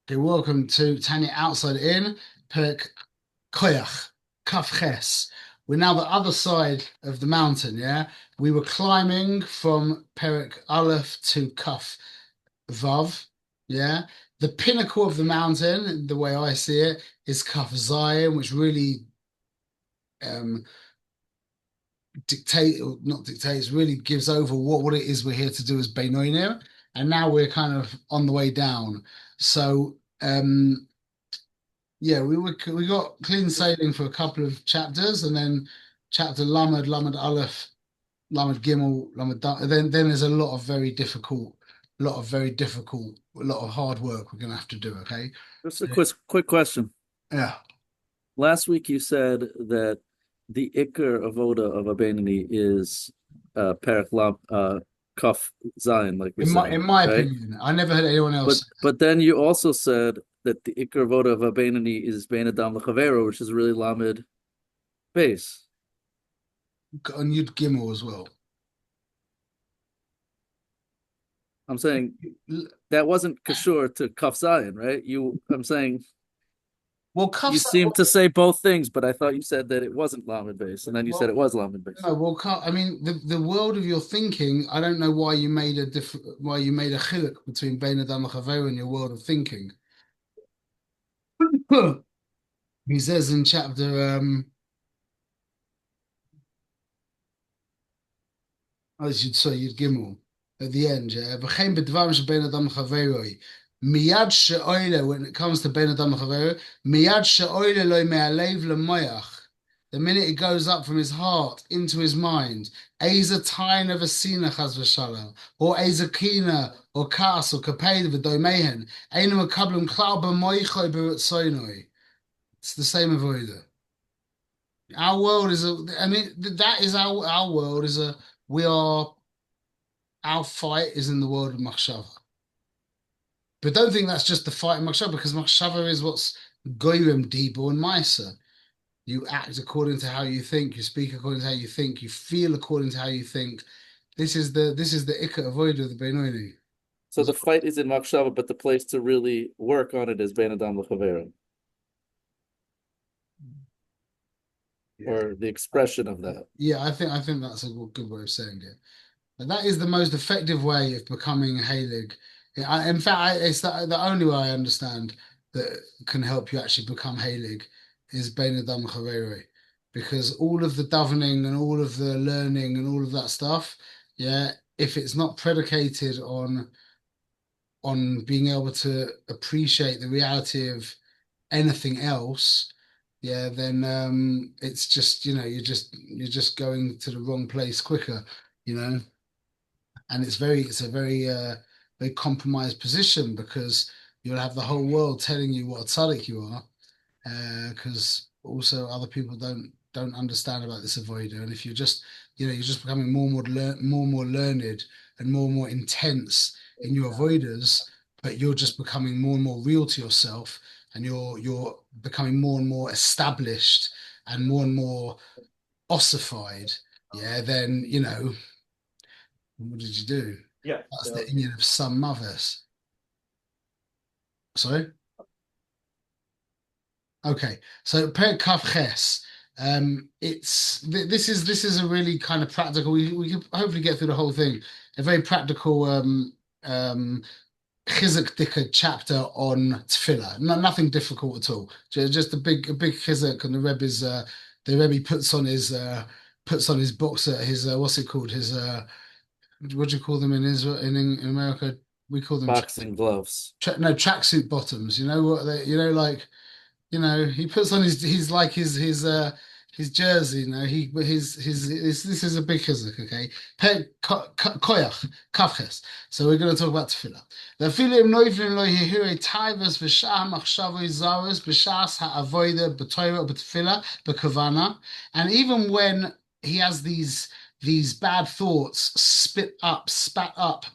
Okay, welcome to Tanya Outside In, Perk Koyach, Kaf Ches. We're now the other side of the mountain, yeah? We were climbing from Perek Aleph to Kaf Vav, yeah? The pinnacle of the mountain, the way I see it, is Kaf Zion, which really um dictate or not dictates, really gives over what it is we're here to do as Beinonia. And now we're kind of on the way down. So yeah, we got clean sailing for a couple of chapters, and then chapter Lamed, Lamed Aleph, Lamed Gimel, Lamed then there's a lot of hard work we're gonna have to do. Okay, Just a so quick question. yeah, Last week you said that the Iker Avoda of Abanini is Perek Lam Kaf Zion, like we're in saying, my right? opinion, I never heard anyone else But say but then you also said that the Iker Avoda of Abanini is Bein Adam L'Chavero, which is really Lamed base. that on Yud Gimel as well. I'm saying that wasn't Kashur to Kaf Zion, right? I'm saying Well, you Kaf's seem to say both things, but I thought you said that it wasn't Lamed base, and then you said it well, was Lamed base. no, well, I mean, the world of your thinking. I don't know why you made why you made a chiluk between Bein Adam L'Chavero and your world of thinking. He says in chapter I should say Yud Gimel at the end, yeah. V'chein b'dvarim shebein adam chaveroi. Miyad she'oile, when it comes to bein adam chaveroi, miyad she'oile loy me'alev lemoyach. The minute it goes up from his heart into his mind, Eza tain of a sina chas v'shalom, or Eza kina, or kas, or kaped v'doimehen, Einu makablim klal b'moichoi b'ritzoinoi. It's the same avoider. Our world is I mean, that is our world is we are, our fight is in the world of Machshava. But don't think that's just the fight in Machshava, because Machshava is what's Goyim, Dibur, and Maisa. You act according to how you think, you speak according to how you think, you feel according to how you think. This is the Ikka avoid of the Benoni. So the fight is in Machshava, but the place to really work on it is Bein Adam L'Chavero, Yeah. or the expression of that. Yeah, I think that's a good way of saying it. And that is the most effective way of becoming Halig. In fact, it's the only way I understand that can help you actually become Halig is Bein Adam Chaveri. Because all of the davening and all of the learning and all of that stuff, yeah, if it's not predicated on being able to appreciate the reality of anything else, yeah, then it's just, you're just going to the wrong place quicker, you know and it's a very compromised position, because you'll have the whole world telling you what a tzaddik you are, because also other people don't understand about this avoider. And if you're just becoming more and more learned and more intense in your avoiders, but you're just becoming more and more real to yourself, and you're becoming more and more established and more ossified, yeah, then what did you do? Yeah. That's the So Indian of some mothers. Sorry? Okay. So Per Kaf Ches. This is a really kind of practical. We can hopefully get through the whole thing. A very practical um Chizuk Dika chapter on tefillah. No, nothing difficult at all. Just a big chizuk, and the Rebbe puts on his boxer, his what's it called, his what do you call them in Israel, in America? We call them boxing gloves. no, tracksuit bottoms. You know what they, like, he puts on his jersey. This is a big chizuk, okay? Koyach kafches. So we're going to talk about tefillah. The filim noiflim lo yehiru taivas v'shah machshavos zaros b'shas ha'avoda b'toira b'tefillah b'kavana, and even when he has these bad thoughts spat up,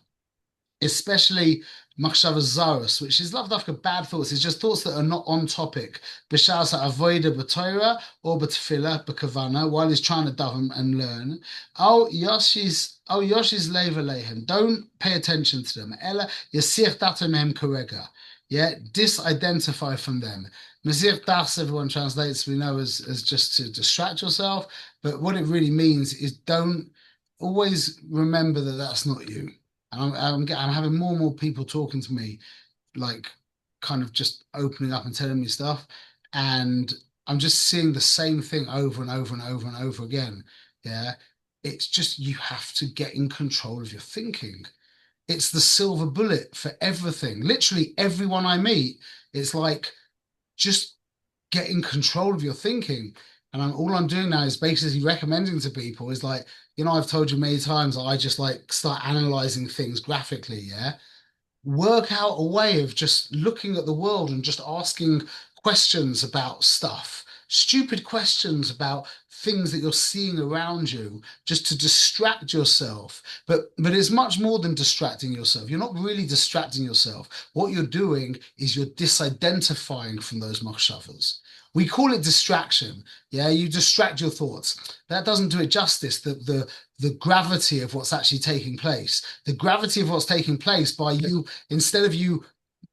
especially machshavas zaros, which is lav dafka bad thoughts. It's just thoughts that are not on topic. B'shas avoida b'toira or b'tefillah b'kavana while he's trying to daven and learn. Yoshi's leva lehem. Don't pay attention to them. Ella yasich datem hem korega. Yeah, disidentify from them. Mazir das, everyone translates, we know as just to distract yourself. But what it really means is don't always remember that that's not you. And I'm having more and more people talking to me, like kind of just opening up and telling me stuff. And I'm just seeing the same thing over and over and over and over again. Yeah. It's just you have to get in control of your thinking. It's the silver bullet for everything. Literally everyone I meet, it's like just get in control of your thinking. And all I'm doing now is basically recommending to people is like, I've told you many times that I just like start analyzing things graphically. Yeah. Work out a way of just looking at the world and just asking questions about stuff, stupid questions about things that you're seeing around you, just to distract yourself. But it's much more than distracting yourself. You're not really distracting yourself. What you're doing is you're disidentifying from those machshavas. We call it distraction. Yeah, you distract your thoughts. That doesn't do it justice. The gravity of what's actually taking place. The gravity of what's taking place by you, instead of you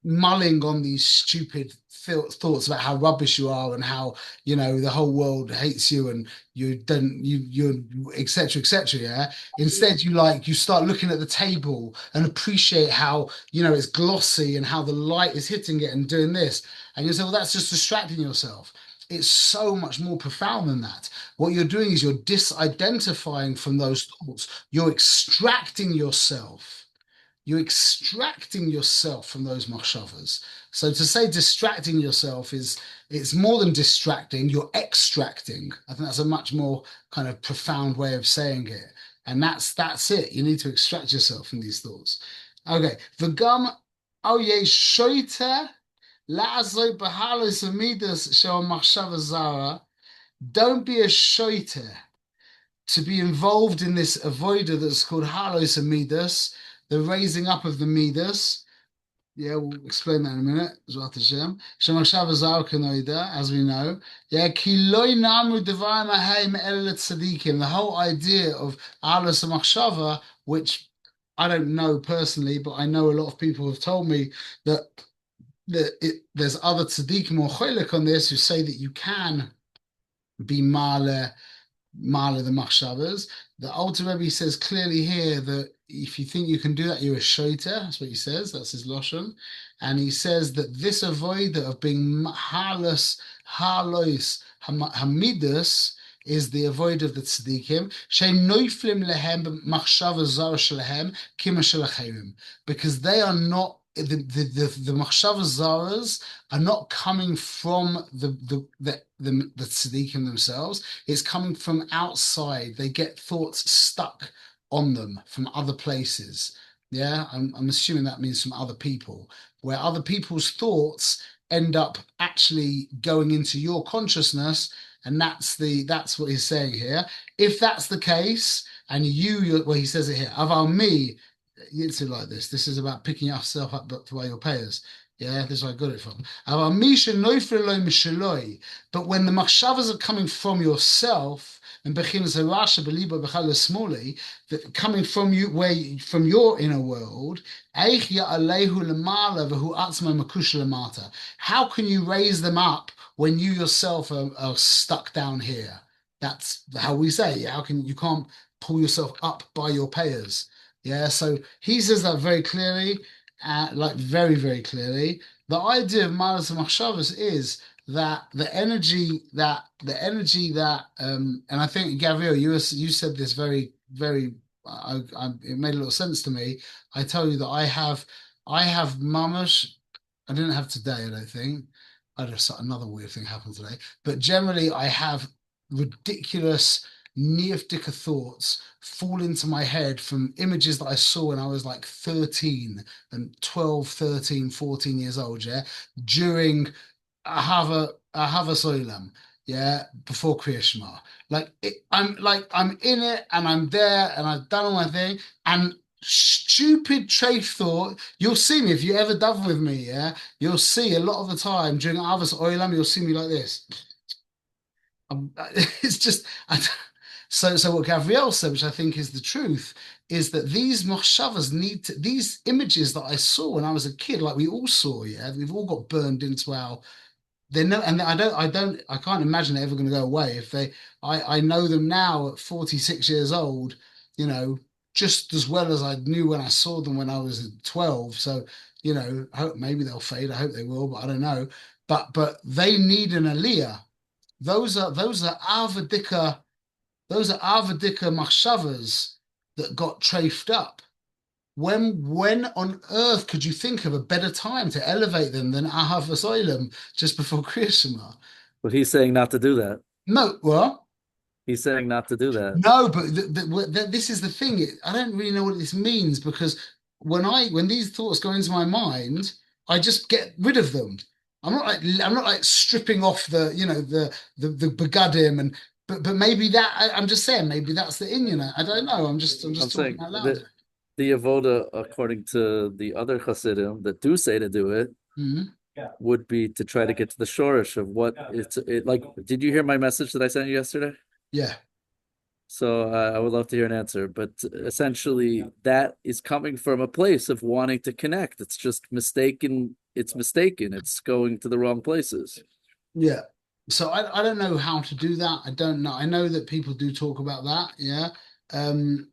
mulling on these stupid thoughts about how rubbish you are and how the whole world hates you and you're etc. Yeah, instead you start looking at the table and appreciate how it's glossy and how the light is hitting it and doing this, and you say, well, that's just distracting yourself. It's so much more profound than that. What you're doing is you're disidentifying from those thoughts. You're extracting yourself. You're extracting yourself from those machshavas. So to say distracting yourself it's more than distracting, you're extracting. I think that's a much more kind of profound way of saying it. And that's it. You need to extract yourself from these thoughts. Okay. V'gam oye shoiter la'azoi b'halos amidas shel machshava zara. Don't be a shoiter to be involved in this avoida that's called halos amidas, the raising up of the midas. Yeah, we'll explain that in a minute. Zvat Hashem. Shemachshav azar kanoida, as we know. Yeah, ki loy namu devarim ahem el tzadikim. The whole idea of alos machshava, which I don't know personally, but I know a lot of people have told me that there's other tzaddikim or cholik on this who say that you can be male the machshavas. The Alter Rebbe says clearly here that if you think you can do that, you're a shoiter. That's what he says. That's his lashon, and he says that this avodah of being halos hamidus is the avoid of the tzaddikim. She'noiflim lehem machshava zara shelehem kima shelacherim, because they are not the machshava zaras are not coming from the tzaddikim themselves. It's coming from outside. They get thoughts stuck on them from other places. Yeah, I'm assuming that means from other people, where other people's thoughts end up actually going into your consciousness, and that's what he's saying here. If that's the case, and well, he says it here, aval me, it's like this. This is about picking yourself up by your payers. Yeah, this is where I got it from. But when the machshavas are coming from yourself, and coming from you, from your inner world, how can you raise them up when you yourself are stuck down here? That's how we say. You can't pull yourself up by your payers. Yeah, so he says that very clearly, like very, very clearly. The idea of Malas Machshavas is that the energy that and I think Gabriel, you said this very, very it made a lot of sense to me. I tell you that I have mamash. I didn't have today, I don't think. I just another weird thing happened today. But generally I have ridiculous near-fdika thoughts fall into my head from images that I saw when I was like 13 and 12, 13, 14 years old, yeah, during Ahava Soilam, yeah, before Kriya Shema. I'm in it and I'm there and I've done all my thing, and stupid trafe thought. You'll see me if you ever dove with me, yeah. You'll see a lot of the time during Avos Oilam, you'll see me like this. It's just so what Gabrielle said, which I think is the truth, is that these machshavas need to, these images that I saw when I was a kid, like we all saw, yeah, we've all got burned into our they're no, and I can't imagine they're ever going to go away. If they, I know them now at 46 years old, you know, just as well as I knew when I saw them when I was 12. So, you know, I hope maybe they'll fade. I hope they will, but I don't know. But they need an aliyah. Those are Avadika machshavas that got trafed up. When on earth could you think of a better time to elevate them than Ahav Asylum just before Kriya Shema? But he's saying not to do that. No, what? He's saying not to do that. No, but this is the thing. I don't really know what this means because when these thoughts go into my mind, I just get rid of them. I'm not like stripping off the the begadim and but maybe I'm just saying maybe that's the inyan. I don't know. I'm I'm just saying talking out loud. that the avoda, according to the other Hasidim that do say to do it, Mhm. would be to try to get to the shorish of what it like. Did you hear my message that I sent you yesterday? Yeah. So I would love to hear an answer, but essentially that is coming from a place of wanting to connect. It's just mistaken. It's mistaken. It's going to the wrong places. Yeah. So I don't know how to do that. I don't know. I know that people do talk about that. Yeah. I mean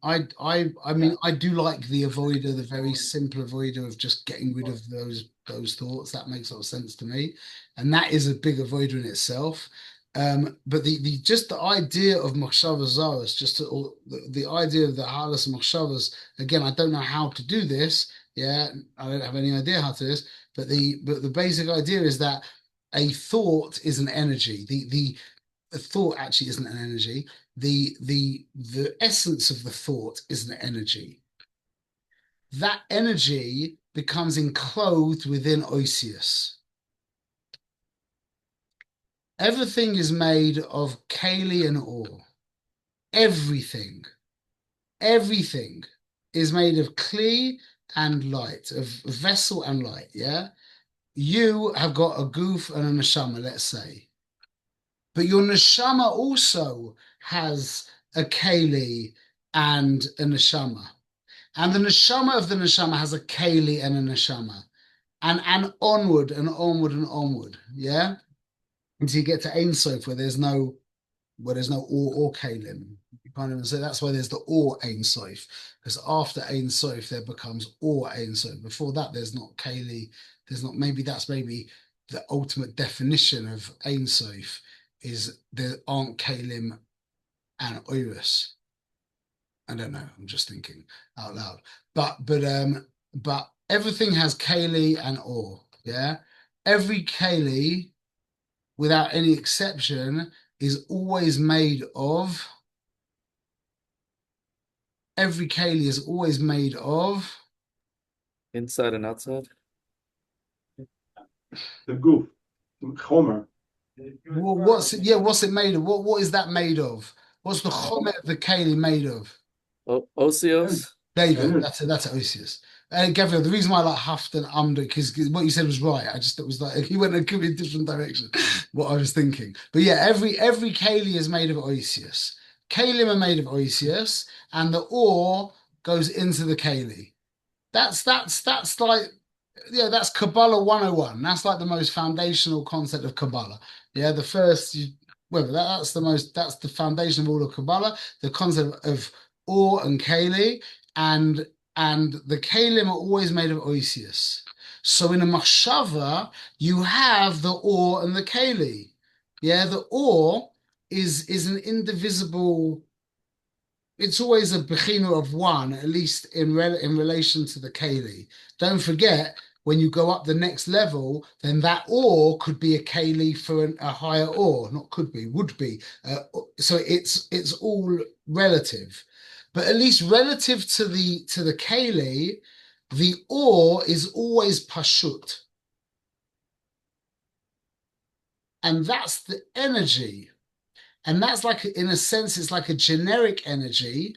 I do like the avoider, the very simple avoider of just getting rid of those thoughts. That makes a lot of sense to me. And that is a big avoider in itself. But the just the idea of machshavas zaros, or the idea of the halas machshavas, again, I don't know how to do this. Yeah, I don't have any idea how to do this, but the basic idea is that a thought is an energy. The thought actually isn't an energy. The essence of the thought is an energy. That energy becomes enclosed within Oisius. Everything is made of Kali and ore. Everything, everything is made of Kli and light, of vessel and light. Yeah, you have got a goof and a neshama, let's say. But your neshama also has a keli and a neshama. And the neshama of the neshama has a keli and a neshama. And onward and onward and onward. Yeah? Until you get to Ein Sof where there's no or kalim. You can't even say that's why there's the or Ein Sof. Because after Ein Sof there becomes or Ein Sof. Before that there's not keli. There's not maybe the ultimate definition of Ein Sof is there aren't Kalim and Oirus. I don't know. I'm just thinking out loud. But everything has Kali and Or. Yeah. Every Kali, without any exception, is always made of. Every Kali is always made of. Inside and outside. The goof, Homer. What's it made of? What is that made of? What's the chomet of the Kali made of? Osios. There you go. That's Osius. Gabriel, the reason why I like Huft and Umda, because what you said was right. I just it was like he went in a completely different direction. What I was thinking, but yeah, every Kali is made of Osius. Kalim are made of Osius, and the ore goes into the Kali. That's like that's Kabbalah 101. That's like the most foundational concept of Kabbalah. Yeah, the first whether that's the foundation of all of Kabbalah, the concept of Or and Kali, and the Kalim are always made of Oisius. So in a machshava, you have the Or and the Kali. Yeah, the Or is an indivisible. It's always a bechina of one, at least in relation to the Kali. Don't forget, when you go up the next level, then that or could be a Kali for a higher or, not could be, would be. So it's all relative. But at least relative to the Kali, the or is always pashut. And that's the energy. And that's like, in a sense, it's like a generic energy,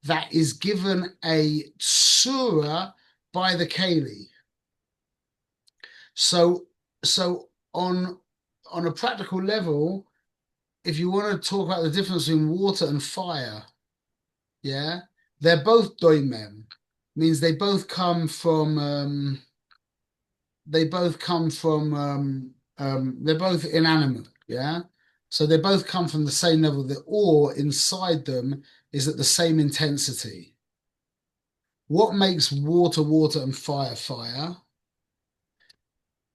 that is given a tsura by the keli. So on a practical level, if you want to talk about the difference between water and fire, yeah, they're both doimem, means they both come from they're both inanimate, yeah. So they both come from the same level. The ore inside them is at the same intensity. What makes water water and fire fire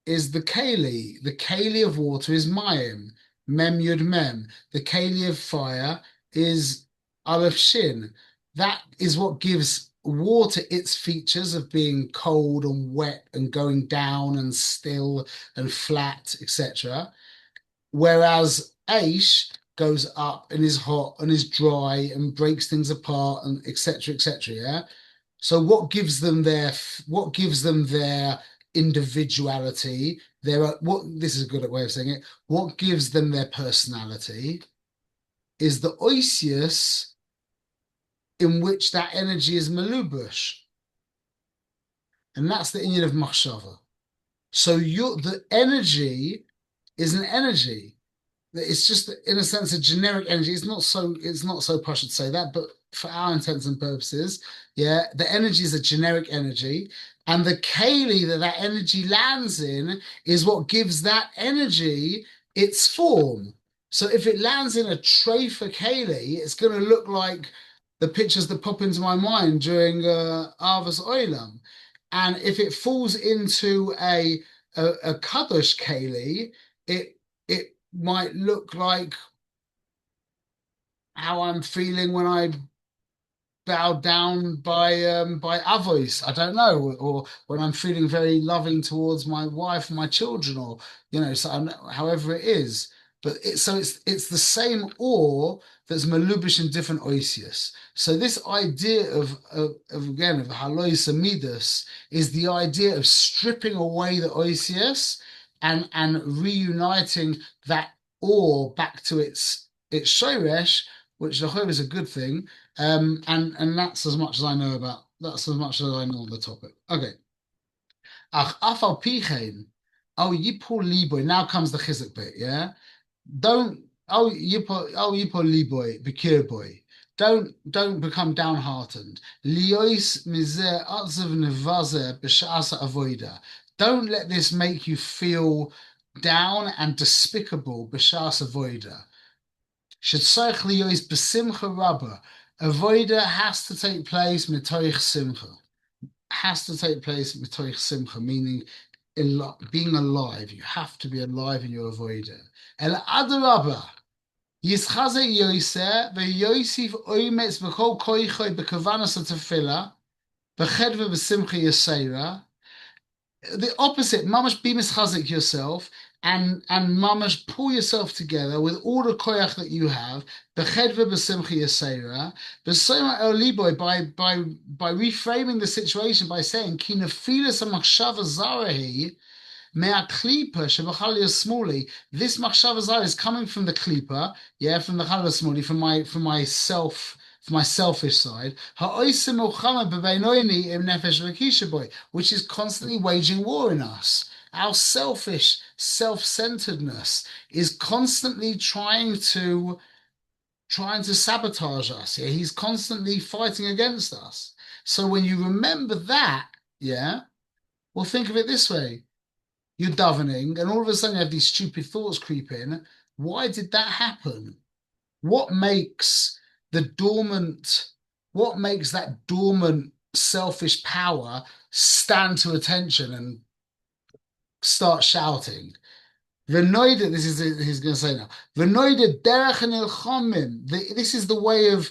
is the keli. The keli of water is mayim, mem yud mem. The keli of fire is aleph shin. That is what gives water its features of being cold and wet and going down and still and flat, etc. Whereas Aish goes up and is hot and is dry and breaks things apart and etc. etc. Yeah. So what gives them their individuality? This is a good way of saying it. What gives them their personality is the oisius in which that energy is malubush. And that's the inyan of machshava. So the energy is an energy. It's just, in a sense, a generic energy. It's not so posh to say that, but for our intents and purposes, yeah, the energy is a generic energy. And the keli that energy lands in is what gives that energy its form. So if it lands in a tray for keli, it's going to look like the pictures that pop into my mind during Avos Olam. And if it falls into a kadosh keli, it might look like how I'm feeling when I bow down by avos. I don't know, or when I'm feeling very loving towards my wife and my children, or so however it is. But it's the same ore that's malubish in different oisius. So this idea of halois amidus is the idea of stripping away the oisius and reuniting that ore back to its shoresh, which the is a good thing. And that's as much as I know about. That's as much as I know on the topic. Okay. Ach afal pichein. Oh, yipol liboy. Now comes the chizuk bit. Yeah. Don't. Oh, yipol liboy. Bekir boy. Don't become downhearted. Liois mizer atzav nevazer b'shasa avoida. Don't let this make you feel down and despicable b'shasa avoida. Shetzarech liyos b'simcha rabba. Avoida has to take place mitoich simcha. Has to take place mitoich simcha, meaning being alive. You have to be alive in your avoida. El adarabba. Yischazek yoseh ve'yosif oimetz b'chol koichoy b'kavanas atafila b'chedva b'simcha yasera. The opposite, mamash be mischazik yourself and mamash pull yourself together with all the koyach that you have. B'chedva b'simcha yasera, b'soma el liboy, by reframing the situation by saying ki nefilas hamachshava zarahi me'aklipa shebachal yasmuli. This machshava zara is coming from the klipa, yeah, from the chal yasmuli, from myself. For my selfish side, which is constantly waging war in us. Our selfish self-centeredness is constantly trying to sabotage us. Yeah, he's constantly fighting against us. So when you remember that, yeah, well, think of it this way: you're davening, and all of a sudden you have these stupid thoughts creep in. Why did that happen? What makes that dormant selfish power stand to attention and start shouting? V'noida, this is he's going to say now. V'noida derech nilchomim. This is the way of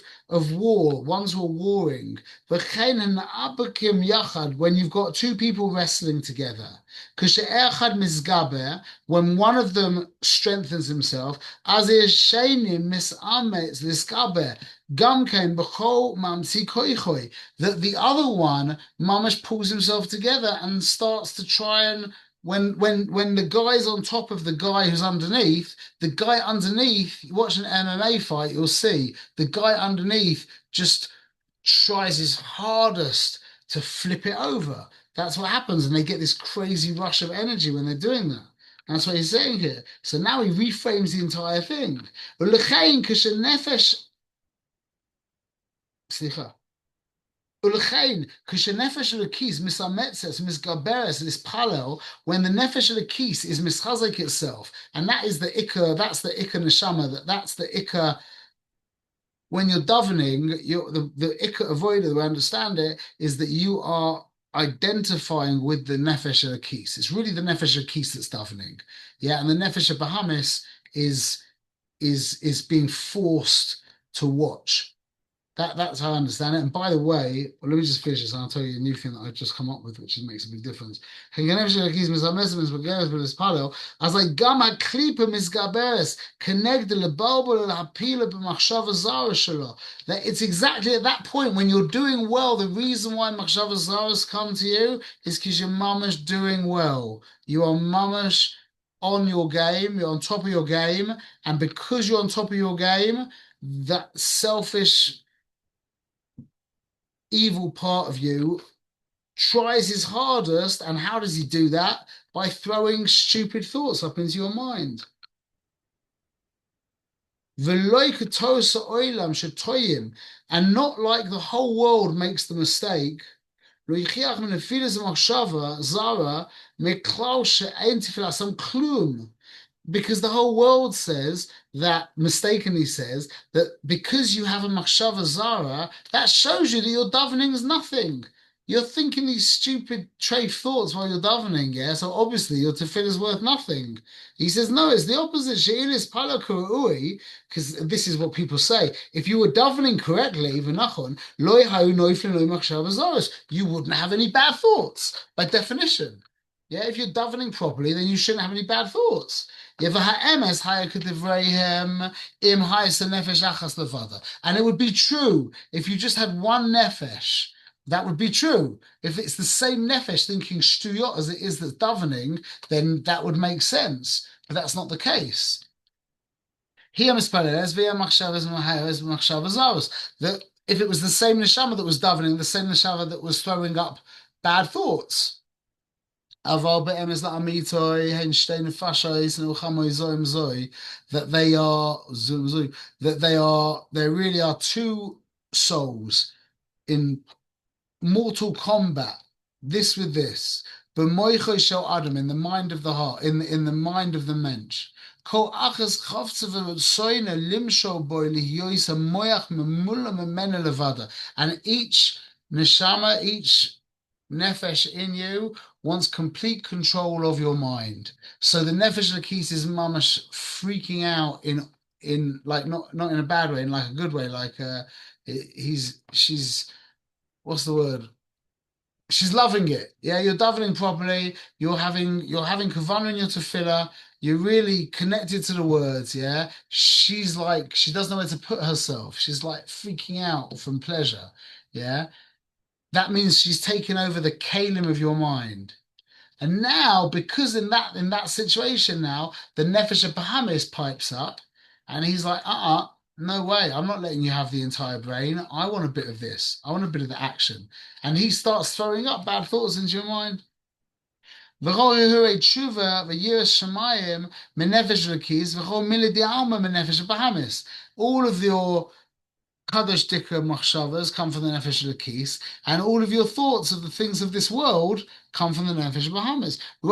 war. Ones who are warring. V'chein ha'abakim yachad. When you've got two people wrestling together. K'she'echad mizgaber. When one of them strengthens himself. Az yesheinim misametz liskaber. Gamkein b'chol mamsi koichoi. That the other one mamash pulls himself together and starts to try and when the guy's on top of the guy who's underneath, the guy underneath, you watch an MMA fight, you'll see the guy underneath just tries his hardest to flip it over. That's what happens, and they get this crazy rush of energy when they're doing that. And that's what he's saying here. So now he reframes the entire thing. סליחה. ולכן, כשנפש אלוקיס מסמצס, misgaberes, mispalel, when the nefesh elokis is mischazek itself, and that is the ikka, that's the ikka neshama, that's the ikka. When you're davening, the ikka avoider, the way I understand it, is that you are identifying with the nefesh elokis. It's really the nefesh elokis that's davening, yeah, and the nefesh bahamis is being forced to watch. That's how I understand it. And by the way, well, let me just finish this and I'll tell you a new thing that I've just come up with, which makes a big difference. As like Gama Klipa Misgaberes, connect the that it's exactly at that point when you're doing well. The reason why Machshava Zaras come to you is because your mamash doing well. You are mamash on your game, you're on top of your game, and because you're on top of your game, that selfish evil part of you tries his hardest. And how does he do that? By throwing stupid thoughts up into your mind. And not like the whole world makes the mistake. Because the whole world says that, mistakenly says, that because you have a machshava zara, that shows you that your davening is nothing. You're thinking these stupid treif thoughts while you're davening, yeah? So obviously your tefillah is worth nothing. He says, no, it's the opposite. She'ilis pala ku'ui, because this is what people say. If you were davening correctly, v'nachon, lo yahayu noiflin lo machshava zaras, you wouldn't have any bad thoughts, by definition. Yeah, if you're davening properly, then you shouldn't have any bad thoughts. And it would be true if you just had one nefesh. That would be true. If it's the same nefesh thinking shtuyot as it is that's davening, then that would make sense. But that's not the case. That if it was the same neshama that was davening, the same neshama that was throwing up bad thoughts, there really are two souls in mortal combat, this with this, in the mind of the heart, in the mind of the mensch. And each neshama, each nefesh in you wants complete control of your mind. So the nefesh lakis is mamash freaking out in like not in a bad way, in like a good way, like she's what's the word? She's loving it. Yeah, you're davening properly. You're having kavanah in your tefillah. You're really connected to the words. Yeah, she's like she doesn't know where to put herself. She's like freaking out from pleasure. Yeah, that means she's taken over the kalim of your mind. And now, because in that situation now, the nefesh of Bahamis pipes up, and he's like, no way, I'm not letting you have the entire brain. I want a bit of this. I want a bit of the action. And he starts throwing up bad thoughts into your mind. All of your Kadosh Dika Machshavas come from the Nefesh Lakis, and all of your thoughts of the things of this world come from the Nefesh Bahamas. The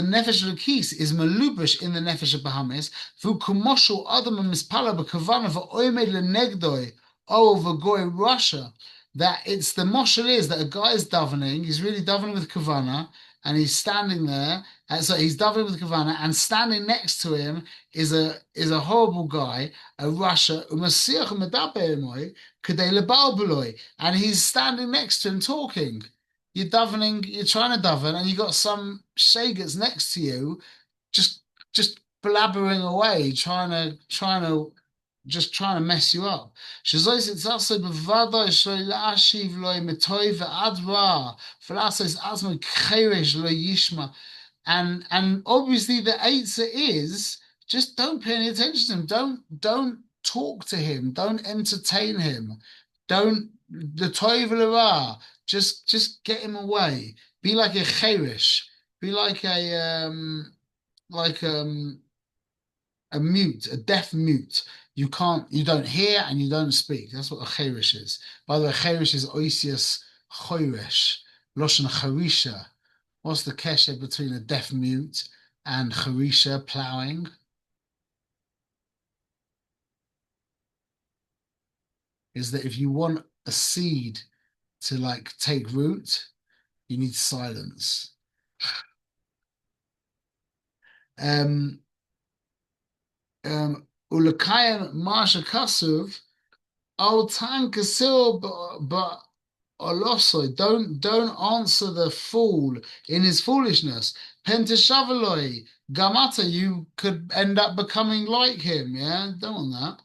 Nefesh Lakis is malubish in the Nefesh Bahamas. Vu Kumoshul Adam Mispala Bakavana Oimed Lenegdoi over Goy Russia. That it's the moshel is that a guy is davening, he's really davening with kavana, and he's standing there. So he's davening with kavana, and standing next to him is a horrible guy, a Russia, and he's standing next to him talking. You're davening, you're trying to daven, and you got some shagats next to you, just blabbering away, trying to mess you up. And obviously the answer is just don't pay any attention to him. Don't talk to him. Don't entertain him. Don't the toiv. Just get him away. Be like a cherish. Be like a mute, a deaf mute. You don't hear and you don't speak. That's what a cherish is. By the way, cherish is oisius choresh, loshen charisha. What's the kesher between a deaf mute and charisha, plowing? Is that if you want a seed to like take root, you need silence. Ulakayan Marsha Kasuv, Al Tan Kasil, but Olosoi, don't answer the fool in his foolishness. Pentashavaloi, Gamata, you could end up becoming like him, yeah? Don't want that.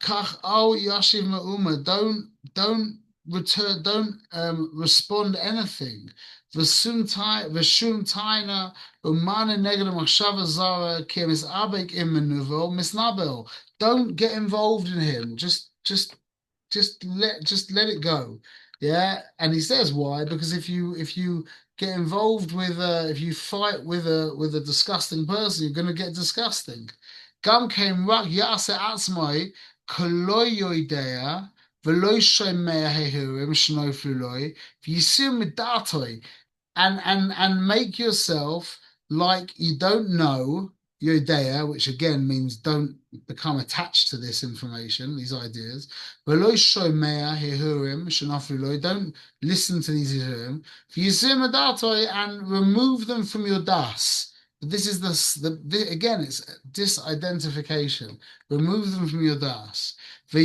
Kach al Yashiv Ma'uma, don't respond anything. V'shum taina umana neged machshava zara ki misabek im menuvo misnabel. Don't get involved in him. Just let it go. Yeah, and he says why? Because if you get involved with if you fight with a disgusting person, you're going to get disgusting. Gam came rak yase atzmai koloi yoidea v'loi shomea hehurim shnoflu loi v'yisum midatoi and make yourself like you don't know Yodea, which again means don't become attached to this information, these ideas. Don't listen to these Hihurim. And remove them from your das. This is again, it's disidentification. Remove them from your das. And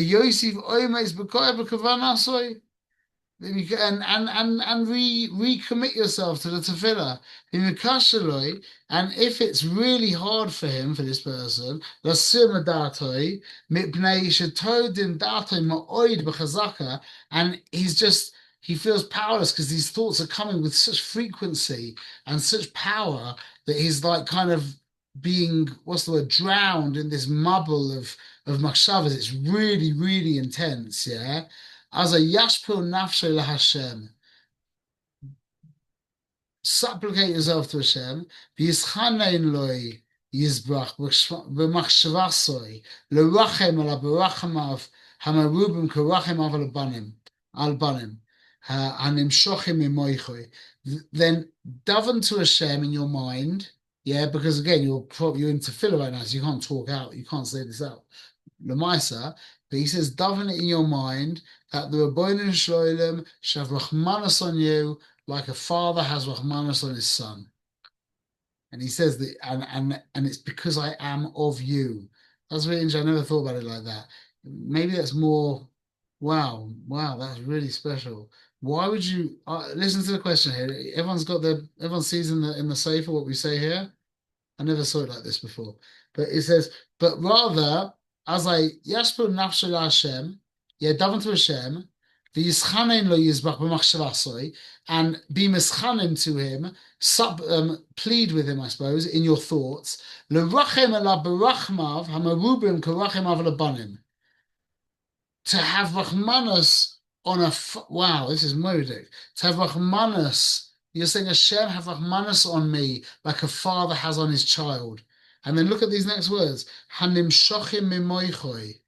recommit yourself to the tefillah. And if it's really hard for him, for this person, and he feels powerless because these thoughts are coming with such frequency and such power that he's like kind of being, what's the word, drowned in this mubble of machshavas. It's really, really intense, yeah? As a yashpil nafshe laHashem, supplicate yourself to Hashem. V'yischanein loi yizbrach b'machshavasoi lerachem ala berachamav hamarubim kerachem al banim hanimshochim imoichoi. Then daven to Hashem in your mind, yeah, because again you're in tefillah right now, so you can't talk out, you can't say this out. Lemaisa, but he says daven it in your mind that the Rabbeinu Shloilem shall have rachmanas on you like a father has rachmanas on his son. And he says that, and it's because I am of you. That's really interesting. I never thought about it like that. Maybe that's more. Wow, that's really special. Why would you listen to the question here? Everyone sees in the sefer what we say here. I never saw it like this before, but it says, but rather as I yashpil nafshel Hashem. Yeah, daven to Hashem, v'yischanein lo yizbach b'machshavasoi, and be mischanem to him, plead with him, I suppose, in your thoughts. L'rachem ela berachmav hamarubim kerachem av lebanim. To have rachmanas on wow, this is moedic. To have rachmanas, you're saying Hashem have rachmanas on me like a father has on his child. And then look at these next words. Hanim shochim mimoichoi.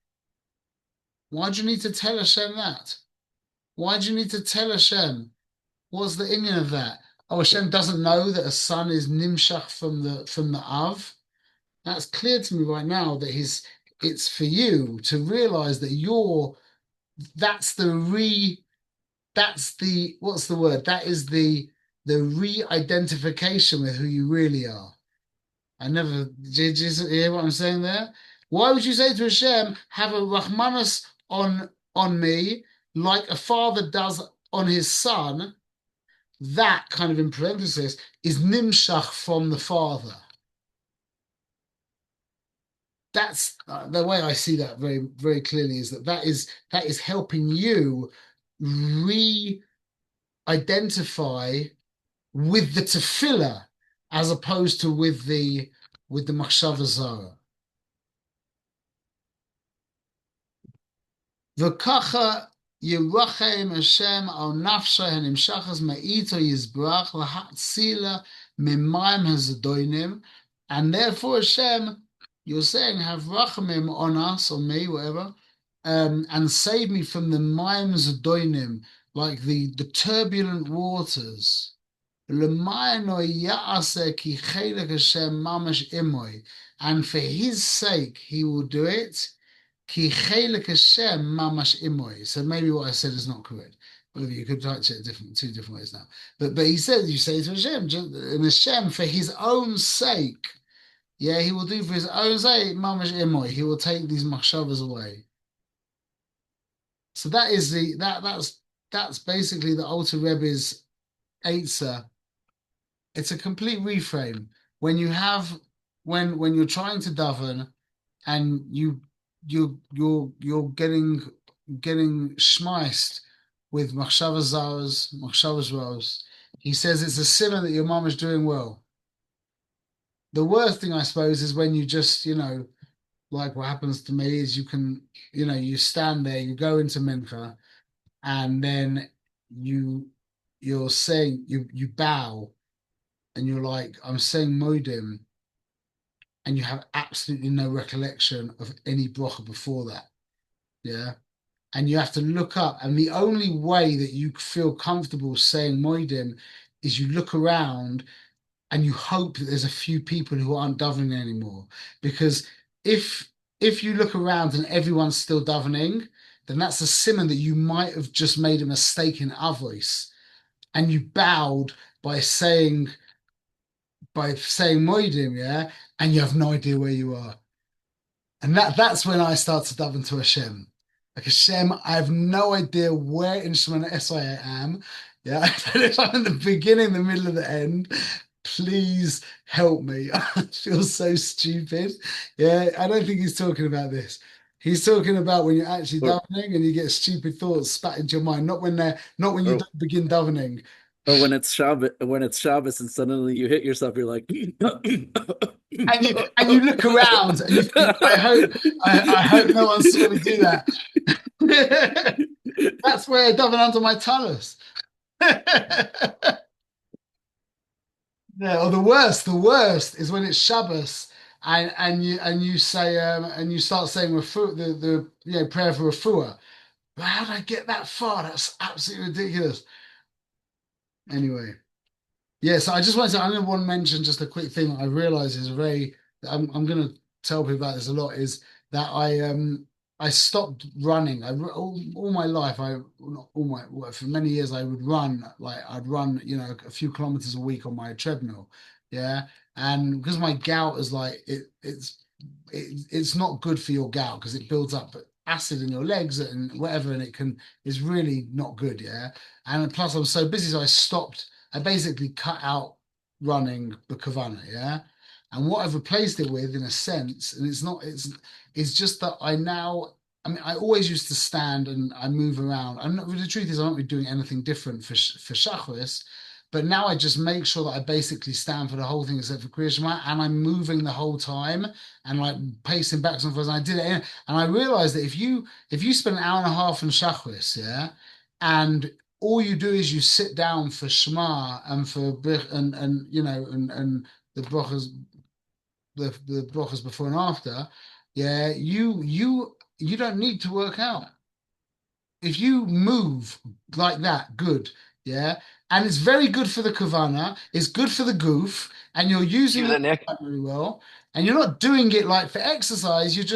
Why do you need to tell Hashem that? Why do you need to tell Hashem? What's the inyan of that? Oh, Hashem doesn't know that a son is nimshach from the Av. That's clear to me right now that it's for you to realize that what's the word? That is the re-identification with who you really are. Did you hear what I'm saying there? Why would you say to Hashem, have a rachmanas on me like a father does on his son? That kind of, in parenthesis, is nimshach from the father. That's the way I see that very, very clearly, is that is helping you re-identify with the tefillah as opposed to with the machshava zara. וככה ירחם השם על נפשו הנמשכת מאיתו יזברך להצילה ממים הזדונים. And therefore Hashem, you're saying, have rachamim on us, or me, whatever, and save me from the mayim zadoinim, like the turbulent waters. L'mayno ya'aseh ki chelek Hashem mamash imoy. And for his sake he will do it. Ki chelek Hashem mamash imoy. So maybe what I said is not correct. Whatever, you could write it two different ways now. But he says, you say to Hashem, and Hashem for his own sake, yeah, he will do for his own sake, mamash imoy. He will take these machshavas away. So that is that's basically the Alter Rebbe's Eitzah. It's a complete reframe. When you have when you're trying to daven and you're getting schmeist with machshavas zaros, machshavas ros, he says it's a sinner that your mom is doing well. The worst thing, I suppose, is when you just, like what happens to me is you stand there, you go into mincha, and then you're saying, you bow, and you're like, I'm saying modim, and you have absolutely no recollection of any bracha before that. Yeah. And you have to look up, and the only way that you feel comfortable saying modim is you look around and you hope that there's a few people who aren't davening anymore. Because if you look around and everyone's still davening, then that's a simon that you might have just made a mistake in avos, and you bowed by saying moedim, yeah, and you have no idea where you are. And that's when I start to daven to Hashem. Like, Hashem, I have no idea where in Shemona Esrei I am. Yeah, I don't know if I'm in the beginning, the middle, of the end. Please help me. I feel so stupid. Yeah, I don't think he's talking about this. He's talking about when you're actually davening and you get stupid thoughts spat into your mind, not when you don't begin davening. Or when it's Shabbos and suddenly you hit yourself, you're like, and you look around and you think, I hope no one saw me do that. That's where I daven under my talus. Yeah, or the worst is when it's Shabbos and you say and you start saying the prayer for refuah. But how did I get that far? That's absolutely ridiculous. Anyway, yeah. So I just want to mention just a quick thing that I realize is I'm going to tell people about this a lot, is that I stopped running. All my life, for many years I would run. Like, I'd run, a few kilometers a week on my treadmill. Yeah. And because my gout is like, it's not good for your gout because it builds up acid in your legs and whatever, and it's really not good. Yeah. And plus I'm so busy, so I basically cut out running the Kavanah. Yeah. And what I've replaced it with, in a sense, and it's just that I always used to stand and I move around. The truth is, I'm not really doing anything different for Shacharis, but now I just make sure that I basically stand for the whole thing except for Kriya Shema, and I'm moving the whole time and like pacing back and forth. And I did it, and I realized that if you spend an hour and a half in Shacharis, yeah, and all you do is you sit down for Shema and for and the brachas. The brachas before and after, yeah, you don't need to work out. If you move like that, good, yeah, and it's very good for the kavana, it's good for the goof, and you're using it very well, and you're not doing it like for exercise. With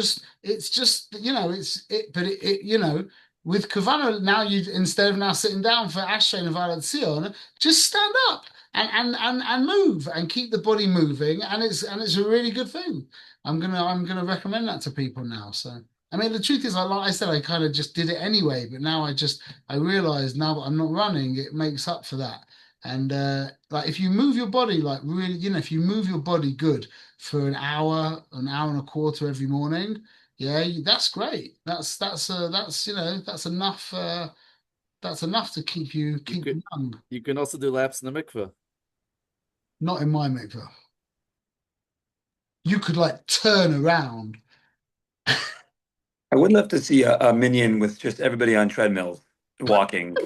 kavana now, instead of now sitting down for Ashrei and Vaad Tzion, just stand up and move and keep the body moving, and it's a really good thing. I'm gonna recommend that to people now. So I mean, the truth is, like I said, I kind of just did it anyway, but now I realize now that I'm not running, it makes up for that. And like, if you move your body, like, really, if you move your body good for an hour and a quarter every morning, yeah, that's great. That's enough. That's enough to keep you young. You can also do laps in the mikveh. Not in my mikveh. You could like turn around. I would love to see a minion with just everybody on treadmills walking.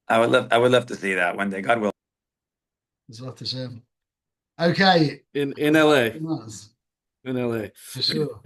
I would love to see that one day. God will. Zlatan Hashem. Okay. In LA. Nice, In LA. for sure.